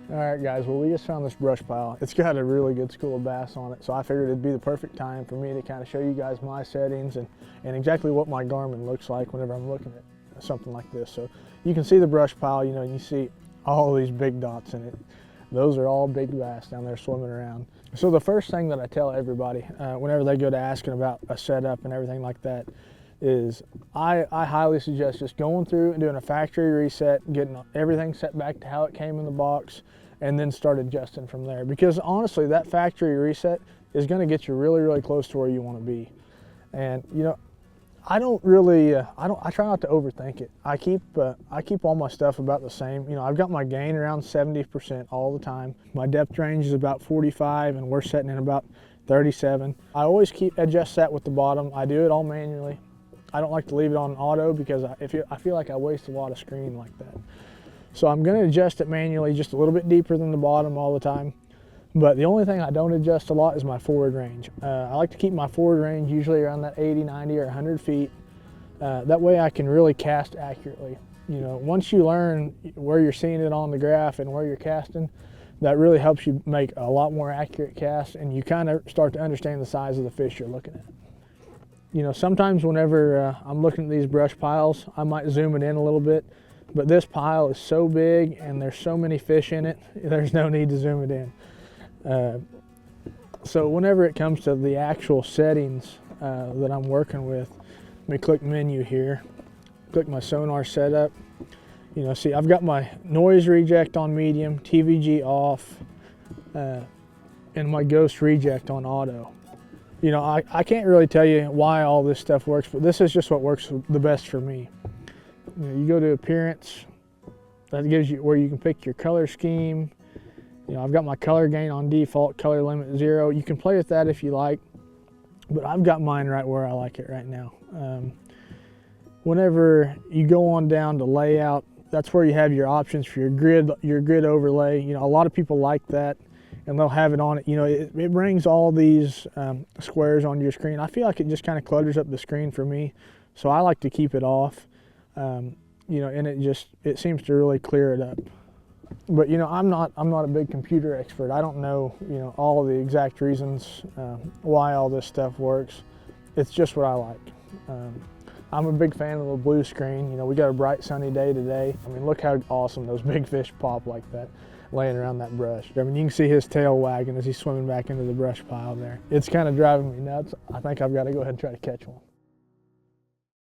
All right, guys, well, we just found this brush pile. It's got a really good school of bass on it, so I figured it'd be the perfect time for me to kind of show you guys my settings and exactly what my Garmin looks like whenever I'm looking at something like this. So you can see the brush pile, you know, and you see all these big dots in it. Those are all big bass down there swimming around. So the first thing that I tell everybody whenever they go to asking about a setup and everything like that is I highly suggest just going through and doing a factory reset, getting everything set back to how it came in the box, and then start adjusting from there. Because honestly, that factory reset is going to get you really, really close to where you want to be. And you know, I try not to overthink it. I keep all my stuff about the same. You know, I've got my gain around 70% all the time. My depth range is about 45, and we're setting in about 37. I always adjust that with the bottom. I do it all manually. I don't like to leave it on auto because I feel like I waste a lot of screen like that. So I'm going to adjust it manually just a little bit deeper than the bottom all the time. But the only thing I don't adjust a lot is my forward range. I like to keep my forward range usually around that 80, 90, or 100 feet. That way I can really cast accurately. You know, once you learn where you're seeing it on the graph and where you're casting, that really helps you make a lot more accurate casts, and you kind of start to understand the size of the fish you're looking at. You know, sometimes whenever I'm looking at these brush piles, I might zoom it in a little bit, but this pile is so big and there's so many fish in it, there's no need to zoom it in. So whenever it comes to the actual settings that I'm working with, let me click menu here, click my sonar setup. You know, see, I've got my noise reject on medium, TVG off, and my ghost reject on auto. You know, I can't really tell you why all this stuff works, but this is just what works the best for me. You know, you go to appearance, that gives you where you can pick your color scheme. You know, I've got my color gain on default, color limit 0. You can play with that if you like, but I've got mine right where I like it right now. Whenever you go on down to layout, that's where you have your options for your grid overlay. You know, a lot of people like that, and they'll have it on it. You know, it brings all these squares onto your screen. I feel like it just kind of clutters up the screen for me, so I like to keep it off. You know, and it seems to really clear it up. But you know, I'm not a big computer expert. I don't know, you know, all the exact reasons why all this stuff works. It's just what I like. I'm a big fan of the blue screen. You know, we got a bright sunny day today. I mean, look how awesome those big fish pop like that, laying around that brush. I mean, you can see his tail wagging as he's swimming back into the brush pile there. It's kind of driving me nuts. I think I've got to go ahead and try to catch one.